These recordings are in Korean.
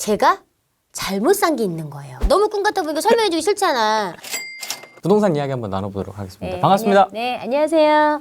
제가 잘못 산 게 있는 거예요. 너무 꿈 같아 보니까 설명해주기 싫잖아. 부동산 이야기 한번 나눠보도록 하겠습니다. 반갑습니다. 네, 안녕하세요.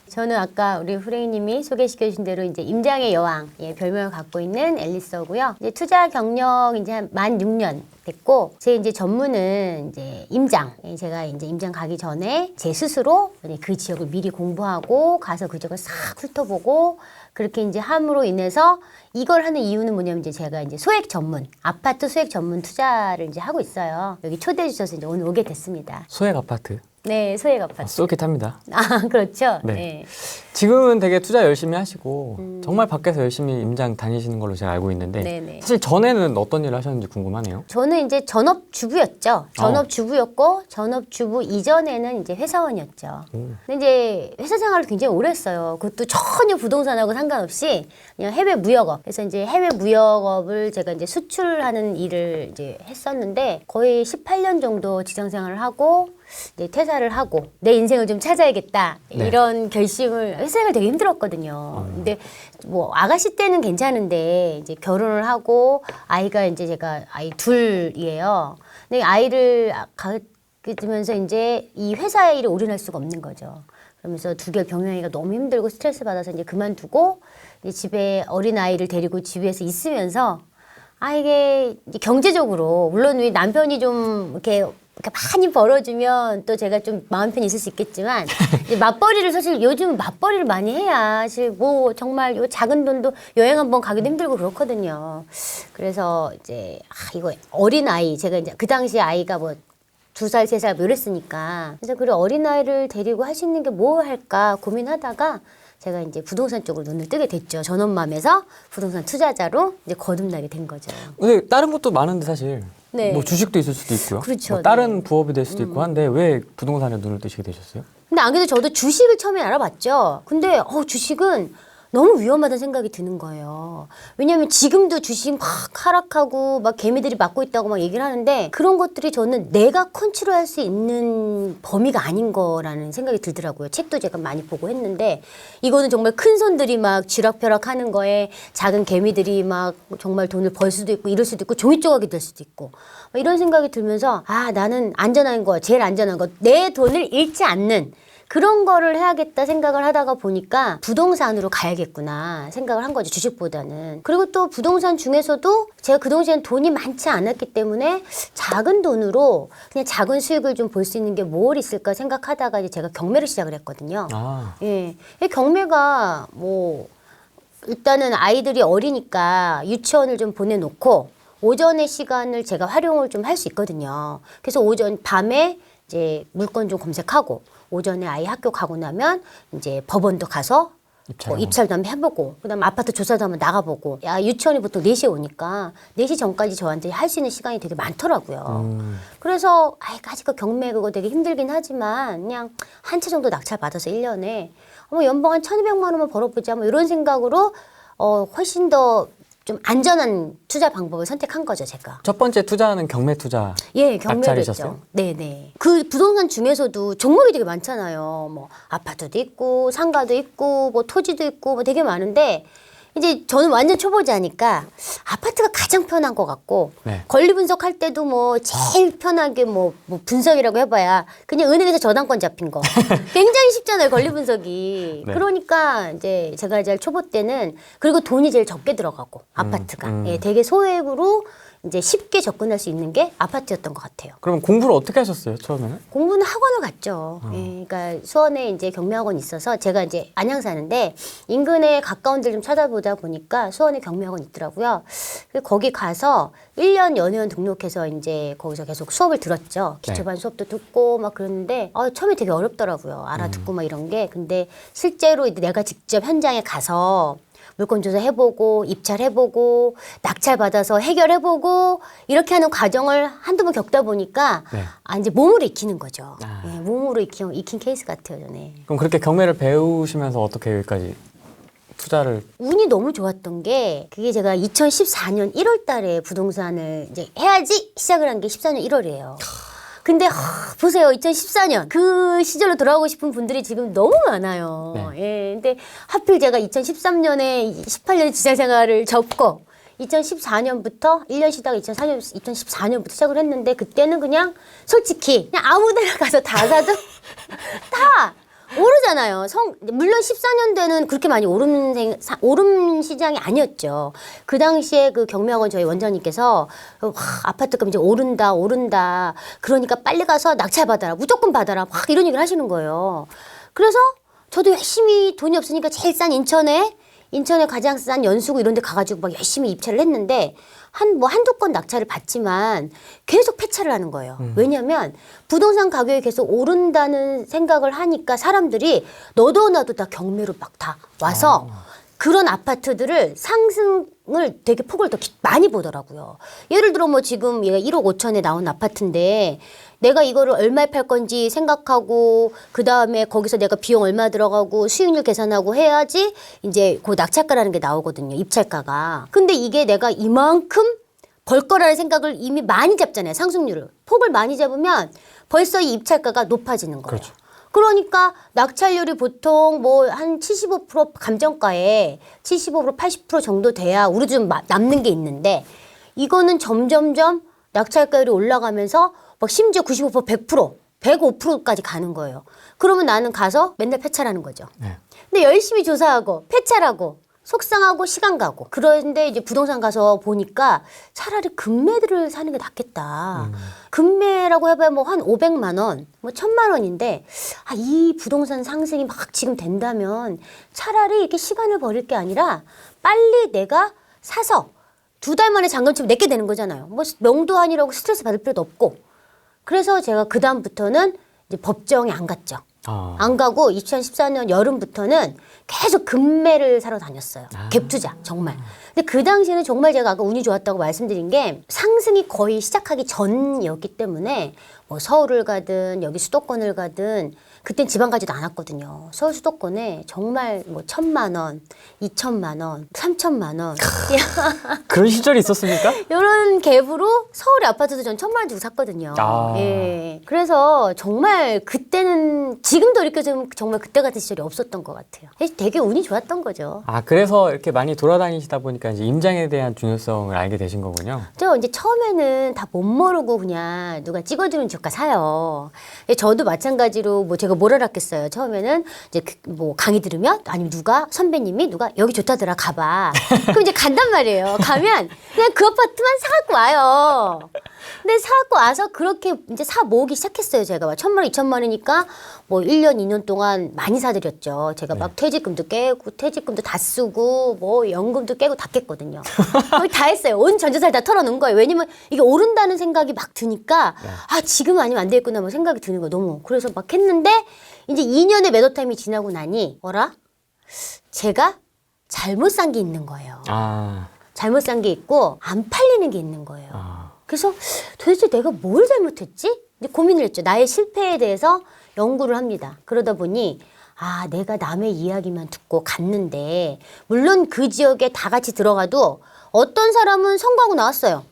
저는 아까 우리 후레이님이 소개시켜 주신 대로 이제 임장의 여왕, 별명을 갖고 있는 앨리스고요. 이제 투자 경력 이제 한 만 6년 됐고, 제 이제 전문은 이제 임장. 제가 이제 임장 가기 전에 제 스스로 그 지역을 미리 공부하고 가서 그 지역을 싹 훑어보고 그렇게 이제 함으로 인해서 이걸 하는 이유는 뭐냐면 이제 제가 이제 소액 전문, 아파트 소액 전문 투자를 이제 하고 있어요. 여기 초대해 주셔서 이제 오늘 오게 됐습니다. 소액 아파트. 네, 소액 아파트. 솔깃합니다. 아, 그렇죠. 네. 네. 지금은 되게 투자 열심히 하시고 정말 밖에서 열심히 임장 다니시는 걸로 제가 알고 있는데 네네. 사실 전에는 어떤 일을 하셨는지 궁금하네요. 저는 이제 전업주부였죠. 전업주부였고 전업주부 이전에는 이제 회사원이었죠. 근데 이제 회사 생활을 굉장히 오래 했어요. 그것도 전혀 부동산하고 상관없이 그냥 해외 무역업. 그래서 이제 해외 무역업을 제가 이제 수출하는 일을 이제 했었는데 거의 18년 정도 직장 생활을 하고 이제 퇴사를 하고 내 인생을 좀 찾아야겠다 네. 이런 결심을 회사 생활 되게 힘들었거든요. 근데 뭐 아가씨 때는 괜찮은데 이제 결혼을 하고 아이가 이제 제가 아이 둘이에요. 근데 아이를 가지면서 이제 이 회사 일에 올인할 수가 없는 거죠. 그러면서 두 개를 병행하기가 너무 힘들고 스트레스 받아서 이제 그만두고 이제 집에 어린 아이를 데리고 집에서 있으면서 이게 이제 경제적으로 물론 우리 남편이 좀 이렇게 많이 벌어주면 또 제가 좀 마음 편히 있을 수 있겠지만 이제 맞벌이를 사실 요즘 맞벌이를 많이 해야 사실 뭐 정말 요 작은 돈도 여행 한번 가기도 힘들고 그렇거든요. 그래서 이제 이거 어린 아이 제가 이제 그 당시에 아이가 뭐 2살, 3살 뭐 이랬으니까 그래서 그래 어린 아이를 데리고 할 수 있는 게 뭐 할까 고민하다가 제가 이제 부동산 쪽으로 눈을 뜨게 됐죠. 전업맘에서 부동산 투자자로 이제 거듭나게 된 거죠. 근데 다른 것도 많은데 사실 네. 뭐 주식도 있을 수도 있고요. 그렇죠. 뭐 다른 부업이 될 수도 있고 한데 왜 부동산에 눈을 뜨시게 되셨어요? 근데 안 그래도 저도 주식을 처음에 알아봤죠. 근데 주식은 너무 위험하다는 생각이 드는 거예요. 왜냐하면 지금도 주식 막 하락하고 막 개미들이 맞고 있다고 막 얘기를 하는데 그런 것들이 저는 내가 컨트롤할 수 있는 범위가 아닌 거라는 생각이 들더라고요. 책도 제가 많이 보고 했는데 이거는 정말 큰 손들이 막 쥐락펴락 하는 거에 작은 개미들이 막 정말 돈을 벌 수도 있고 이럴 수도 있고 종이 조각이 될 수도 있고 이런 생각이 들면서 나는 안전한 거, 제일 안전한 거, 내 돈을 잃지 않는 그런 거를 해야겠다 생각을 하다가 보니까 부동산으로 가야겠구나 생각을 한 거죠. 주식보다는. 그리고 또 부동산 중에서도 제가 그 당시엔 돈이 많지 않았기 때문에 작은 돈으로 그냥 작은 수익을 좀 볼 수 있는 게 뭘 있을까 생각하다가 이제 제가 경매를 시작을 했거든요. 예. 경매가 뭐 일단은 아이들이 어리니까 유치원을 좀 보내놓고 오전의 시간을 제가 활용을 좀 할 수 있거든요. 그래서 밤에 이제 물건 좀 검색하고 오전에 아이 학교 가고 나면 이제 법원도 가서 입찰도 한번 해보고 그다음에 아파트 조사도 한번 나가보고 유치원이 보통 4시에 오니까 4시 전까지 저한테 할 수 있는 시간이 되게 많더라고요. 그래서 아직 그 경매 그거 되게 힘들긴 하지만 그냥 한 채 정도 낙찰 받아서 1년에 뭐 연봉 한 1,200만 원만 벌어보자 뭐 이런 생각으로 훨씬 더 좀 안전한 투자 방법을 선택한 거죠, 제가. 첫 번째 투자는 경매 투자. 예, 경매를 낙찰이셨어요? 했죠. 네네. 그 부동산 중에서도 종목이 되게 많잖아요. 뭐 아파트도 있고 상가도 있고 뭐 토지도 있고 뭐 되게 많은데 이제 저는 완전 초보자니까 아파트가 가장 편한 것 같고 네. 권리 분석할 때도 뭐 제일 편하게 뭐 분석이라고 해봐야 그냥 은행에서 저당권 잡힌 거 굉장히 쉽잖아요 권리 분석이. 네. 그러니까 이제 제가 제일 초보 때는 그리고 돈이 제일 적게 들어가고 아파트가 예, 되게 소액으로 이제 쉽게 접근할 수 있는 게 아파트였던 것 같아요. 그럼 공부를 어떻게 하셨어요 처음에는? 공부는 학원을 갔죠. 예, 그러니까 수원에 이제 경매학원이 있어서 제가 이제 안양 사는데 인근에 가까운 데를 좀 찾아보다 보니까 수원에 경매학원이 있더라고요. 그래서 거기 가서 1년 연회원 등록해서 이제 거기서 계속 수업을 들었죠. 기초반 수업도 듣고 막 그랬는데 처음에 되게 어렵더라고요. 알아듣고 막 이런 게. 근데 실제로 이제 내가 직접 현장에 가서 물건 조사해보고 입찰해보고 낙찰받아서 해결해보고 이렇게 하는 과정을 한두 번 겪다 보니까 이제 몸으로 익히는 거죠. 예, 몸으로 익힌 케이스 같아요. 저는. 그럼 그렇게 경매를 배우시면서 어떻게 여기까지 투자를? 운이 너무 좋았던 게 그게 제가 2014년 1월 달에 부동산을 이제 해야지 시작을 한 게 14년 1월이에요. 근데 보세요. 2014년 그 시절로 돌아가고 싶은 분들이 지금 너무 많아요. 예, 근데 하필 제가 2013년에 18년의 직장 생활을 접고 2014년부터 1년 쉬다가 2014년부터 시작을 했는데 그때는 그냥 솔직히 그냥 아무 데나 가서 다 사도 다 오르잖아요. 물론 14년대는 그렇게 많이 오름 시장이 아니었죠. 그 당시에 그 경매학원 저희 원장님께서 아파트값 이제 오른다. 그러니까 빨리 가서 낙찰 받아라. 무조건 받아라. 막 이런 얘기를 하시는 거예요. 그래서 저도 열심히 돈이 없으니까 제일 싼 인천에 가장 싼 연수구 이런 데 가가지고 막 열심히 입찰을 했는데 한두 건 낙찰을 받지만 계속 폐차를 하는 거예요. 왜냐면 부동산 가격이 계속 오른다는 생각을 하니까 사람들이 너도 나도 다 경매로 막 다 와서 그런 아파트들을 상승을 되게 폭을 더 많이 보더라고요. 예를 들어 뭐 지금 얘가 1억 5천에 나온 아파트인데 내가 이거를 얼마에 팔 건지 생각하고 그 다음에 거기서 내가 비용 얼마 들어가고 수익률 계산하고 해야지 이제 그 낙찰가라는 게 나오거든요. 입찰가가. 근데 이게 내가 이만큼 벌 거라는 생각을 이미 많이 잡잖아요. 상승률을. 폭을 많이 잡으면 벌써 이 입찰가가 높아지는 거예요. 그렇죠. 그러니까 낙찰률이 보통 뭐 한 75% 감정가에 75% 80% 정도 돼야 우리 좀 남는 게 있는데 이거는 점점점 낙찰가율이 올라가면서 막 심지어 95% 100% 105%까지 가는 거예요. 그러면 나는 가서 맨날 폐차라는 거죠. 네. 근데 열심히 조사하고 폐차라고 속상하고 시간 가고 그런데 이제 부동산 가서 보니까 차라리 금매들을 사는 게 낫겠다. 금매라고 해봐야 뭐 한 500만 원, 뭐 1000만 원인데 이 부동산 상승이 막 지금 된다면 차라리 이렇게 시간을 버릴 게 아니라 빨리 내가 사서 2달 만에 잔금 치면 내게 되는 거잖아요. 뭐 명도 아니라고 스트레스 받을 필요도 없고. 그래서 제가 그 다음부터는 이제 법정에 안 갔죠. 안 가고 2014년 여름부터는 계속 금매를 사러 다녔어요. 갭투자 정말. 근데 그 당시에는 정말 제가 아까 운이 좋았다고 말씀드린 게 상승이 거의 시작하기 전이었기 때문에 뭐 서울을 가든 여기 수도권을 가든 그땐 지방 가지도 않았거든요. 서울 수도권에 정말 뭐 1000만 원, 2000만 원, 3000만 원 그런 시절이 있었습니까? 이런 갭으로 서울의 아파트도 전 1000만 원 주고 샀거든요. 예. 그래서 정말 그때는 지금도 이렇게 좀 정말 그때 같은 시절이 없었던 것 같아요. 되게 운이 좋았던 거죠. 그래서 이렇게 많이 돌아다니시다 보니까 이제 임장에 대한 중요성을 알게 되신 거군요. 저 이제 처음에는 다 못 모르고 그냥 누가 찍어주는 집가 사요. 저도 마찬가지로 뭐 제가 뭘 알았겠어요. 처음에는 이제 뭐 강의 들으면 아니면 선배님이 여기 좋다더라 가봐. 그럼 이제 간단 말이에요. 가면 그냥 그 아파트만 사갖고 와요. 근데 사갖고 와서 그렇게 이제 사 모으기 시작했어요. 제가 막 1000만 원, 2000만 원이니까 뭐 1년, 2년 동안 많이 사드렸죠. 제가 막 퇴직금도 깨고 퇴직금도 다 쓰고 뭐 연금도 깨고 다 깼거든요. 거의 다 했어요. 온 전재산을 다 털어놓은 거예요. 왜냐면 이게 오른다는 생각이 막 드니까 지금 아니면 안 되겠구나 뭐 생각이 드는 거예요. 너무. 그래서 막 했는데 이제 2년의 매도 타임이 지나고 나니 제가 잘못 산 게 있는 거예요. 잘못 산 게 있고 안 팔리는 게 있는 거예요. 그래서 도대체 내가 뭘 잘못했지? 이제 고민을 했죠. 나의 실패에 대해서 연구를 합니다. 그러다 보니 내가 남의 이야기만 듣고 갔는데 물론 그 지역에 다 같이 들어가도 어떤 사람은 성공하고 나왔어요.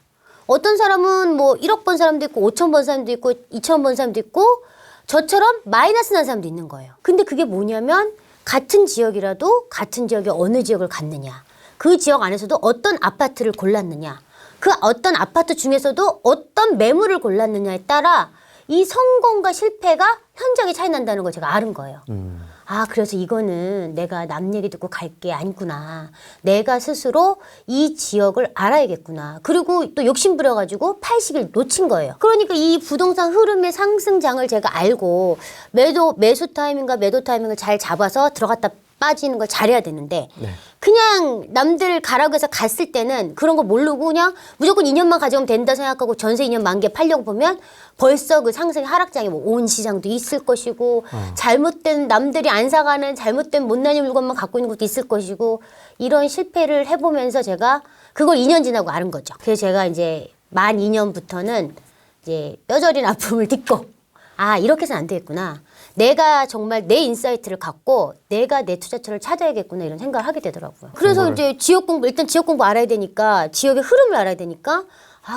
어떤 사람은 뭐 1억 번 사람도 있고 5천 번 사람도 있고 2천 번 사람도 있고 저처럼 마이너스 난 사람도 있는 거예요. 근데 그게 뭐냐면 같은 지역이라도 같은 지역에 어느 지역을 갔느냐. 그 지역 안에서도 어떤 아파트를 골랐느냐. 그 어떤 아파트 중에서도 어떤 매물을 골랐느냐에 따라 이 성공과 실패가 현저하게 차이 난다는 걸 제가 아는 거예요. 그래서 이거는 내가 남 얘기 듣고 갈 게 아니구나. 내가 스스로 이 지역을 알아야겠구나. 그리고 또 욕심 부려가지고 80일 놓친 거예요. 그러니까 이 부동산 흐름의 상승장을 제가 알고 매수 타이밍과 매도 타이밍을 잘 잡아서 들어갔다 빠지는 걸 잘해야 되는데 그냥 남들 가라고 해서 갔을 때는 그런 거 모르고 그냥 무조건 2년만 가져오면 된다 생각하고 전세 2년 만기에 팔려고 보면 벌써 그 상승의 하락장에 뭐 온 시장도 있을 것이고 잘못된 남들이 안 사가는 잘못된 못난이 물건만 갖고 있는 것도 있을 것이고 이런 실패를 해보면서 제가 그걸 2년 지나고 아는 거죠. 그래서 제가 이제 만 2년부터는 이제 뼈저린 아픔을 딛고 이렇게 해서는 안 되겠구나. 내가 정말 내 인사이트를 갖고 내가 내 투자처를 찾아야겠구나 이런 생각을 하게 되더라고요. 그래서 이제 일단 지역 공부 알아야 되니까 지역의 흐름을 알아야 되니까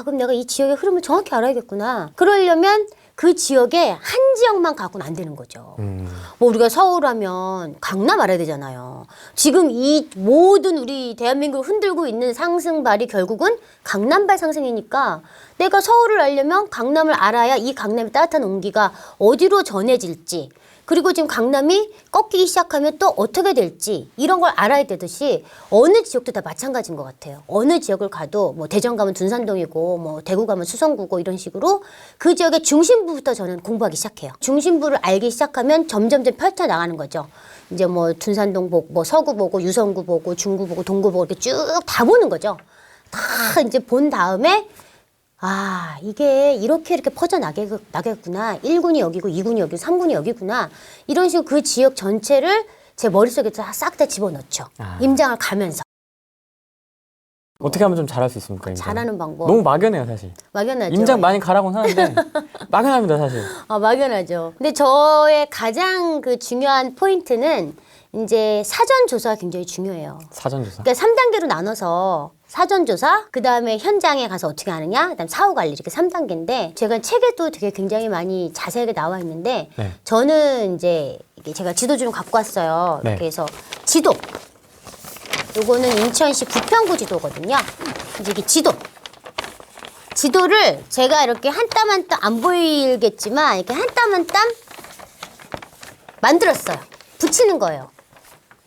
그럼 내가 이 지역의 흐름을 정확히 알아야겠구나. 그러려면 그 지역에 한 지역만 갖고는 안 되는 거죠. 뭐 우리가 서울하면 강남 알아야 되잖아요. 지금 이 모든 우리 대한민국을 흔들고 있는 상승발이 결국은 강남발 상승이니까 내가 서울을 알려면 강남을 알아야 이 강남의 따뜻한 온기가 어디로 전해질지, 그리고 지금 강남이 꺾이기 시작하면 또 어떻게 될지 이런 걸 알아야 되듯이 어느 지역도 다 마찬가지인 것 같아요. 어느 지역을 가도 뭐 대전 가면 둔산동이고 뭐 대구 가면 수성구고 이런 식으로 그 지역의 중심부부터 저는 공부하기 시작해요. 중심부를 알기 시작하면 점점점 펼쳐나가는 거죠. 이제 뭐 둔산동 보고 뭐 서구 보고 유성구 보고 중구 보고 동구 보고 이렇게 쭉 다 보는 거죠. 다 이제 본 다음에 아, 이게 이렇게 퍼져나가겠구나. 1군이 여기고 2군이 여기고 3군이 여기구나. 이런 식으로 그 지역 전체를 제 머릿속에 싹 다 집어넣죠. 임장을 가면서. 어떻게 하면 좀 잘할 수 있습니까? 임장? 잘하는 방법. 너무 막연해요, 사실. 막연하죠. 임장 많이 가라고는 하는데 막연합니다, 사실. 아, 막연하죠. 근데 저의 가장 그 중요한 포인트는 이제 사전조사가 굉장히 중요해요. 사전조사. 그러니까 3단계로 나눠서 사전조사, 그 다음에 현장에 가서 어떻게 하느냐, 그 다음 사후관리 이렇게 3단계인데 제가 책에도 되게 굉장히 많이 자세하게 나와 있는데 네. 저는 이제 이게 제가 지도 좀 갖고 왔어요. 네. 이렇게 해서 지도. 요거는 인천시 부평구 지도거든요. 이제 이게 지도를 제가 이렇게 한 땀 한 땀 안 보이겠지만 이렇게 한 땀 한 땀 만들었어요. 붙이는 거예요.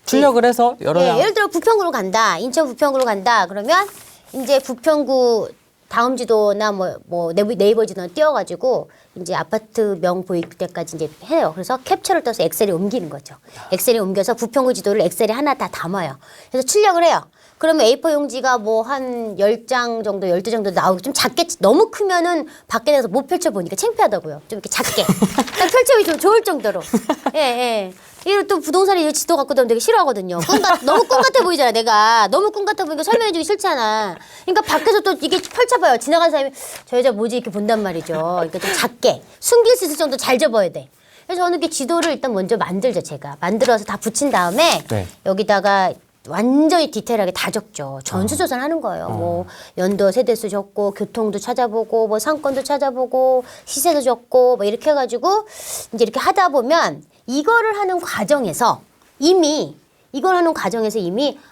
출력을 해서 여러 예, 예를 들어 부평구로 간다. 인천 부평구로 간다. 그러면 이제 부평구 다음 지도나 뭐 네이버 지도나 띄워가지고 이제 아파트명 보일 때까지 이제 해요. 그래서 캡처를 떠서 엑셀에 옮기는 거죠. 엑셀에 옮겨서 부평구 지도를 엑셀에 하나 다 담아요. 그래서 출력을 해요. 그러면 A4 용지가 뭐 한 10장 정도, 12 정도 나오고 좀 작게, 너무 크면은 밖에 나가서 못 펼쳐보니까 창피하다고요. 좀 이렇게 작게. 딱 펼쳐보기 좀 좋을 정도로. 예, 예. 이거 또 부동산에 이 지도 갖고 다니면 되게 싫어하거든요. 너무 꿈 같아 보이잖아, 내가. 너무 꿈 같아 보니까 설명해주기 싫잖아. 그러니까 밖에서 또 이게 펼쳐봐요. 지나가는 사람이 저 여자 뭐지? 이렇게 본단 말이죠. 그러니까 좀 작게. 숨길 수 있을 정도 잘 접어야 돼. 그래서 저는 이렇게 지도를 일단 먼저 만들죠, 제가. 만들어서 다 붙인 다음에 네. 여기다가 완전히 디테일하게 다 적죠. 전수조사를 하는 거예요. 뭐 연도 세대수 적고 교통도 찾아보고 뭐 상권도 찾아보고 시세도 적고 뭐 이렇게 해가지고 이제 이렇게 하다 보면 이거를 하는 과정에서 이미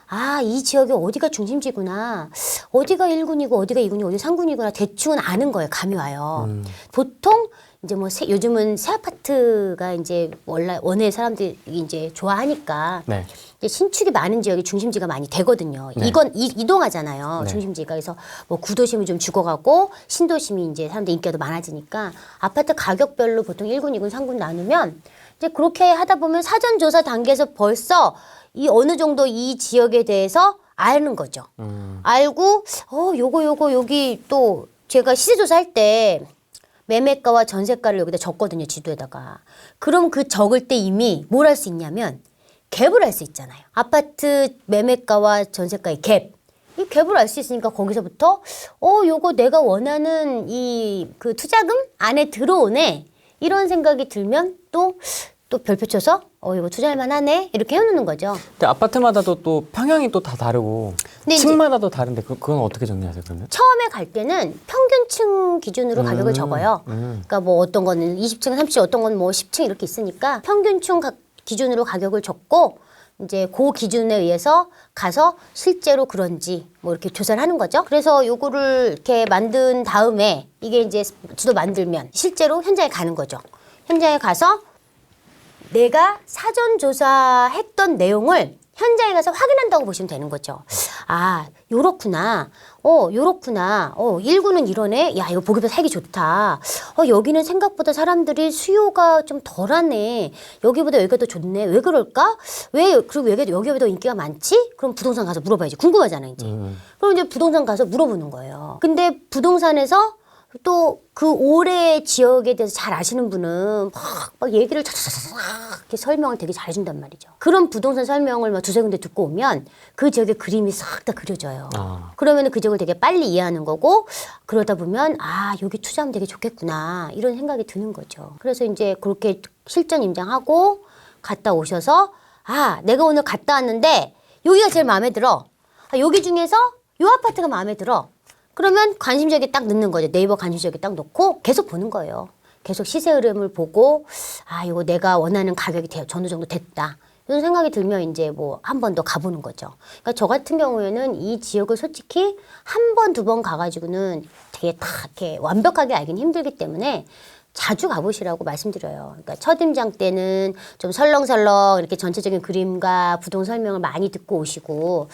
아, 이 지역이 어디가 중심지구나. 어디가 1군이고 어디가 2군이고 어디가 3군이구나. 대충은 아는 거예요. 감이 와요. 보통 이제 뭐 요즘은 새 아파트가 이제 원래 사람들이 이제 좋아하니까 네. 이제 신축이 많은 지역이 중심지가 많이 되거든요. 네. 이건 이동하잖아요. 네. 중심지가. 그래서 뭐 구도심이 좀 죽어가고 신도심이 이제 사람들 인기가 더 많아지니까 아파트 가격별로 보통 1군, 2군, 3군 나누면 이제 그렇게 하다 보면 사전조사 단계에서 벌써 이 어느 정도 이 지역에 대해서 아는 거죠. 알고 요거 여기 또 제가 시세조사할 때 매매가와 전세가를 여기다 적거든요, 지도에다가. 그럼 그 적을 때 이미 뭘 할 수 있냐면 갭을 알 수 있잖아요. 아파트 매매가와 전세가의 갭. 이 갭을 알 수 있으니까 거기서부터 요거 내가 원하는 이 그 투자금 안에 들어오네. 이런 생각이 들면 또 별표 쳐서 이거 투자할 만하네. 이렇게 해놓는 거죠. 근데 아파트마다도 또 평형이 또 다 다르고 근데 층마다도 다른데 그건 어떻게 정리하세요, 그러면? 처음에 갈 때는 평균층 기준으로 가격을 적어요. 그러니까 뭐 어떤 거는 20층, 30층, 어떤 건 뭐 10층 이렇게 있으니까 평균층 기준으로 가격을 적고 이제 그 기준에 의해서 가서 실제로 그런지 뭐 이렇게 조사를 하는 거죠. 그래서 요거를 이렇게 만든 다음에 이게 이제 지도 만들면 실제로 현장에 가는 거죠. 현장에 가서 내가 사전조사했던 내용을 현장에 가서 확인한다고 보시면 되는 거죠. 아, 요렇구나. 요렇구나. 1구는 이러네. 야, 이거 보기보다 살기 좋다. 여기는 생각보다 사람들이 수요가 좀 덜하네. 여기보다 여기가 더 좋네. 왜 그럴까? 그리고 여기가 더 인기가 많지? 그럼 부동산 가서 물어봐야지. 궁금하잖아, 이제. 그럼 이제 부동산 가서 물어보는 거예요. 근데 부동산에서 또 그 올해 지역에 대해서 잘 아시는 분은 막 얘기를 차차차차 이렇게 설명을 되게 잘해준단 말이죠. 그런 부동산 설명을 막 두세 군데 듣고 오면 그 지역의 그림이 싹 다 그려져요. 그러면 그 지역을 되게 빨리 이해하는 거고 그러다 보면 아, 여기 투자하면 되게 좋겠구나 이런 생각이 드는 거죠. 그래서 이제 그렇게 실전 임장하고 갔다 오셔서 아, 내가 오늘 갔다 왔는데 여기가 제일 마음에 들어. 여기 중에서 요 아파트가 마음에 들어. 그러면 관심지역에 딱 넣는 거죠. 네이버 관심지역에 딱 넣고 계속 보는 거예요. 계속 시세 흐름을 보고 아 이거 내가 원하는 가격이 어느 정도 됐다. 이런 생각이 들면 이제 뭐 한 번 더 가보는 거죠. 그러니까 저 같은 경우에는 이 지역을 솔직히 한 번, 두 번 가가지고는 되게 다 이렇게 완벽하게 알긴 힘들기 때문에 자주 가보시라고 말씀드려요. 그러니까 첫임장 때는 좀 설렁설렁 이렇게 전체적인 그림과 부동 설명을 많이 듣고 오시고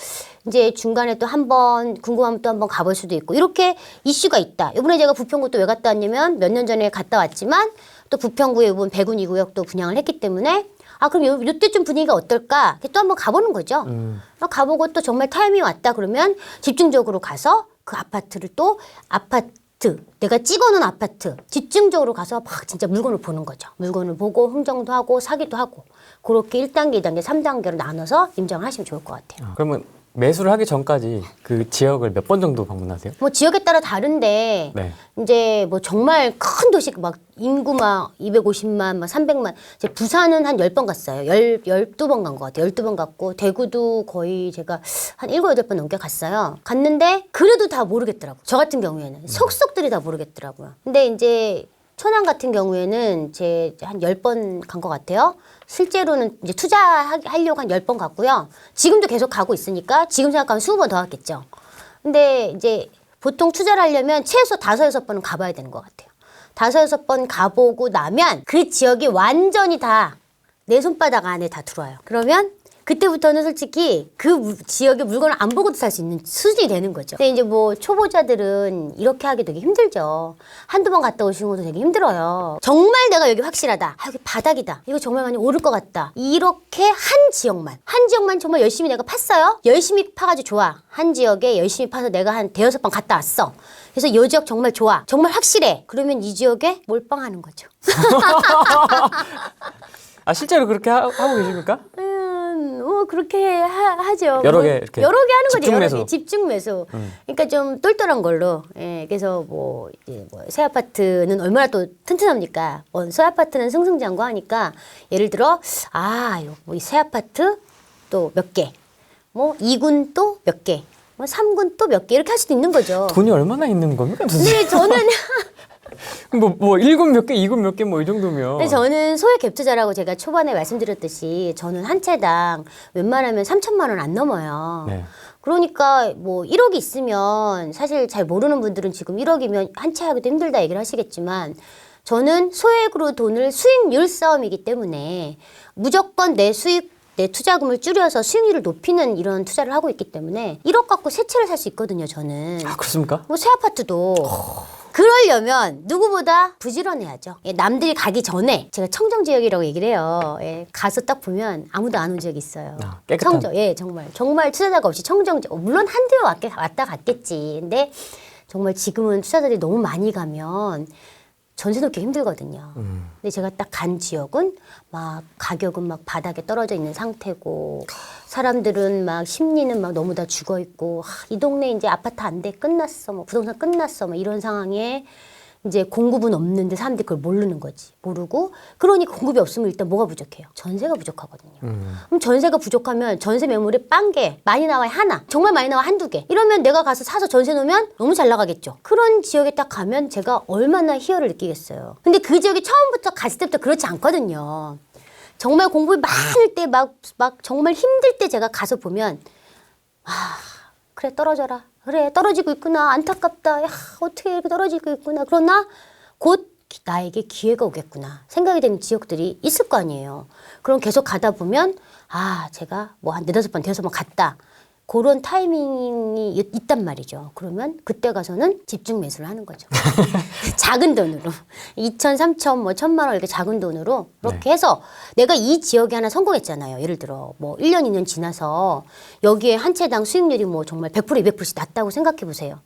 이제 중간에 또 한 번 궁금하면 또 한 번 가볼 수도 있고 이렇게 이슈가 있다. 이번에 제가 부평구 또 왜 갔다 왔냐면 몇 년 전에 갔다 왔지만 또 부평구에 이번 백운 2구역 또 분양을 했기 때문에 아 그럼 요때쯤 분위기가 어떨까? 또 한번 가보는 거죠. 가보고 또 정말 타이밍이 왔다 그러면 집중적으로 가서 그 아파트를 또 내가 찍어놓은 아파트 집중적으로 가서 막 진짜 물건을 보는 거죠. 물건을 보고 흥정도 하고 사기도 하고 그렇게 1단계, 2단계, 3단계로 나눠서 임장을 하시면 좋을 것 같아요. 그러면 매수를 하기 전까지 그 지역을 몇 번 정도 방문하세요? 뭐 지역에 따라 다른데 네. 이제 뭐 정말 큰 도시 막 인구 막 250만 막 300만 이제 부산은 한 10번 갔어요. 12번 간 것 같아요. 12번 갔고 대구도 거의 제가 한 7, 8번 넘게 갔어요. 갔는데 그래도 다 모르겠더라고요. 저 같은 경우에는 속속들이 다 모르겠더라고요. 근데 이제 천안 같은 경우에는 제 한 10번 간 것 같아요. 실제로는 이제 투자하려고 한 10번 갔고요. 지금도 계속 가고 있으니까 지금 생각하면 20번 더 갔겠죠. 근데 이제 보통 투자를 하려면 최소 5, 6번은 가봐야 되는 것 같아요. 5, 6번 가보고 나면 그 지역이 완전히 다 내 손바닥 안에 다 들어와요. 그러면 그때부터는 솔직히 그 지역의 물건을 안 보고도 살 수 있는 수준이 되는 거죠. 근데 이제 뭐 초보자들은 이렇게 하기 되게 힘들죠. 한두 번 갔다 오시는 것도 되게 힘들어요. 정말 내가 여기 확실하다. 아, 여기 바닥이다. 이거 정말 많이 오를 것 같다. 이렇게 한 지역만 정말 열심히 내가 팠어요. 열심히 파가지고 좋아. 한 지역에 열심히 파서 내가 한 대여섯 번 갔다 왔어. 그래서 이 지역 정말 좋아. 정말 확실해. 그러면 이 지역에 몰빵하는 거죠. 아 실제로 그렇게 하고 계십니까? 뭐 그렇게 하죠. 여러 뭐 개 이렇게 여러 개 하는 거죠. 집중 여러 매수. 개. 집중 매수. 그러니까 좀 똘똘한 걸로. 예, 그래서 뭐 이제 새 아파트는 얼마나 또 튼튼합니까? 새 아파트는 승승장구하니까 예를 들어 이 새 아파트 또 몇 개, 뭐 2군 또 몇 개, 뭐 3군 또 몇 개 이렇게 할 수도 있는 거죠. 돈이 얼마나 있는 겁니까? 도대체? 근데 저는 1군 몇 개, 2군 몇 개 뭐 이 정도면. 근데 저는 소액 갭 투자라고 제가 초반에 말씀드렸듯이 저는 한 채당 웬만하면 3천만 원 안 넘어요. 네. 그러니까 뭐 1억이 있으면 사실 잘 모르는 분들은 지금 1억이면 한 채 하기도 힘들다 얘기를 하시겠지만 저는 소액으로 돈을 수익률 싸움이기 때문에 무조건 내 투자금을 줄여서 수익률을 높이는 이런 투자를 하고 있기 때문에 1억 갖고 세 채를 살 수 있거든요, 저는. 아 그렇습니까? 뭐 새 아파트도. 그러려면 누구보다 부지런해야죠. 예, 남들이 가기 전에 제가 청정지역이라고 얘기를 해요. 예, 가서 딱 보면 아무도 안 온 지역이 있어요. 깨끗한. 청정, 예, 정말 투자자가 없이 청정지역. 물론 한두 명 왔다 갔겠지. 근데 정말 지금은 투자자들이 너무 많이 가면 전세 놓기 힘들거든요. 근데 제가 딱 간 지역은 막 가격은 막 바닥에 떨어져 있는 상태고 사람들은 막 심리는 막 너무 다 죽어 있고 이 동네 이제 아파트 안 돼 끝났어 뭐 부동산 끝났어 뭐 이런 상황에 이제 공급은 없는데 사람들이 그걸 모르는 거지. 모르고 그러니 공급이 없으면 일단 뭐가 부족해요? 전세가 부족하거든요. 그럼 전세가 부족하면 전세 매물이 빵개 많이 나와야 하나 정말 많이 나와 한두 개 이러면 내가 가서 사서 전세 놓으면 너무 잘 나가겠죠. 그런 지역에 딱 가면 제가 얼마나 희열을 느끼겠어요. 근데 그 지역이 처음부터 갔을 때부터 그렇지 않거든요. 정말 공부가 많을 때 막 정말 힘들 때 제가 가서 보면 그래 떨어져라. 그래 떨어지고 있구나. 안타깝다. 야 어떻게 이렇게 떨어지고 있구나. 그러나 곧 나에게 기회가 오겠구나. 생각이 되는 지역들이 있을 거 아니에요. 그럼 계속 가다 보면 제가 뭐 한 4-5번, 5번 갔다. 그런 타이밍이 있단 말이죠. 그러면 그때 가서는 집중 매수를 하는 거죠. 작은 돈으로. 2천, 3천, 뭐 1,000만 원 이렇게 작은 돈으로 그렇게 해서 내가 이 지역에 하나 성공했잖아요. 예를 들어 뭐 1년, 2년 지나서 여기에 한 채당 수익률이 뭐 정말 100%, 200%씩 낮다고 생각해 보세요.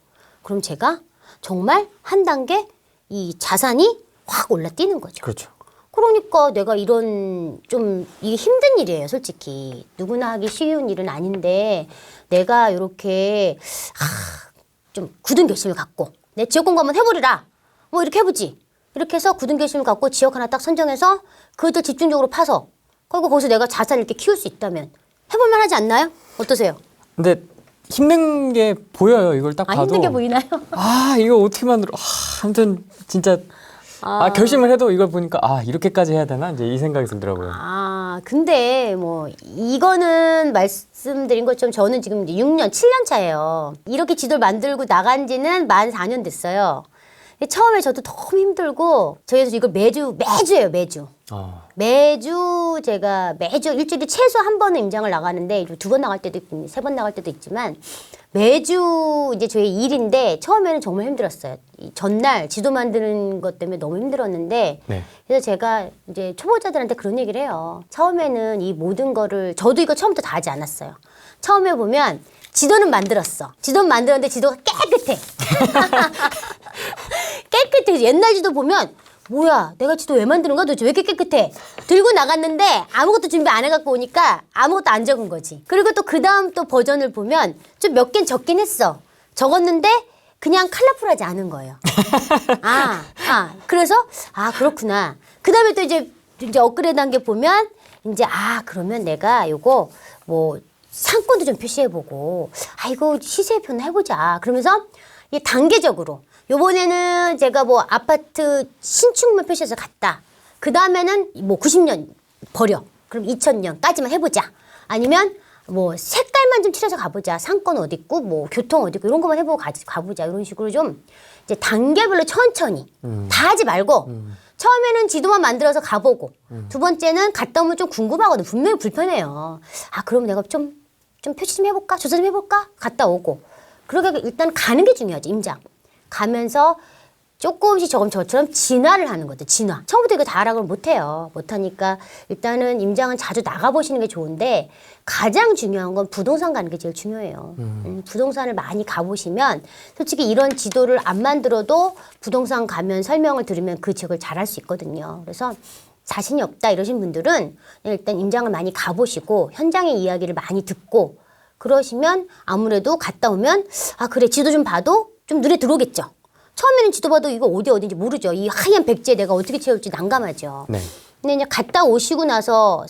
그럼 제가 정말 한 단계 이 자산이 확 올라뛰는 거죠. 그렇죠. 그러니까 내가 이런 좀 이게 힘든 일이에요, 솔직히. 누구나 하기 쉬운 일은 아닌데 내가 이렇게 좀 굳은 결심을 갖고 내 지역 공부 한번 해보리라. 뭐 이렇게 해보지. 이렇게 해서 굳은 결심을 갖고 지역 하나 딱 선정해서 그것들 집중적으로 파서 그리고 거기서 내가 자산을 이렇게 키울 수 있다면 해볼만 하지 않나요? 어떠세요? 근데 힘든 게 보여요. 이걸 딱 봐도. 힘든 게 보이나요? 이거 어떻게 만들어. 아무튼 진짜 결심을 해도 이걸 보니까 이렇게까지 해야 되나 이제 이 생각이 들더라고요. 근데 뭐 이거는 말씀드린 것처럼 저는 지금 이제 6년, 7년 차예요. 이렇게 지도를 만들고 나간 지는 만 4년 됐어요. 처음에 저도 너무 힘들고 저희도 이걸 매주예요, 매주. 매주 제가 매주 일주일에 최소 한 번은 임장을 나가는데 2번 나갈 때도 있고 3번 나갈 때도 있지만 매주 이제 저희 일인데 처음에는 정말 힘들었어요. 이 전날 지도 만드는 것 때문에 너무 힘들었는데 네. 그래서 제가 이제 초보자들한테 그런 얘기를 해요. 처음에는 이 모든 거를 저도 이거 처음부터 다 하지 않았어요. 처음에 보면 지도는 만들었어. 지도는 만들었는데 지도가 깨끗해. 깨끗해. 옛날 지도 보면 뭐야 내가 지도 왜 만드는 거야 도대체 왜 이렇게 깨끗해. 들고 나갔는데 아무것도 준비 안 해갖고 오니까 아무것도 안 적은 거지. 그리고 또 그 다음 또 버전을 보면 좀 몇 개는 적긴 했어. 적었는데 그냥 컬러풀하지 않은 거예요. 그래서 그렇구나. 그 다음에 또 이제 업그레이드 한 게 보면 이제 그러면 내가 요거 뭐 상권도 좀 표시해보고 이거 시세표는 해보자. 그러면서 이 단계적으로 요번에는 제가 뭐 아파트 신축만 표시해서 갔다. 그 다음에는 뭐 90년 버려. 그럼 2000년까지만 해보자. 아니면 뭐 색깔만 좀 칠해서 가보자. 상권 어디 있고 뭐 교통 어디 있고 이런 것만 해보고 가보자. 이런 식으로 좀 이제 단계별로 천천히 다 하지 말고 처음에는 지도만 만들어서 가보고 두 번째는 갔다 오면 좀 궁금하거든. 분명히 불편해요. 그럼 내가 좀 표시 좀 해볼까? 조사 좀 해볼까? 갔다 오고. 그러게 일단 가는 게 중요하지. 임장. 가면서 조금씩 저처럼 진화를 하는 거죠. 진화. 처음부터 이거 다 하라고 못해요. 못하니까 일단은 임장은 자주 나가보시는 게 좋은데 가장 중요한 건 부동산 가는 게 제일 중요해요. 부동산을 많이 가보시면 솔직히 이런 지도를 안 만들어도 부동산 가면 설명을 들으면 그 지역을 잘 알 수 있거든요. 그래서 자신이 없다 이러신 분들은 일단 임장을 많이 가보시고 현장의 이야기를 많이 듣고 그러시면 아무래도 갔다 오면 그래 지도 좀 봐도 좀 눈에 들어오겠죠. 처음에는 지도 봐도 이거 어디인지 모르죠. 이 하얀 백지에 내가 어떻게 채울지 난감하죠. 네. 근데 이제 갔다 오시고 나서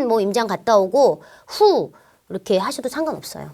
뭐 임장 갔다 오고 후 이렇게 하셔도 상관없어요.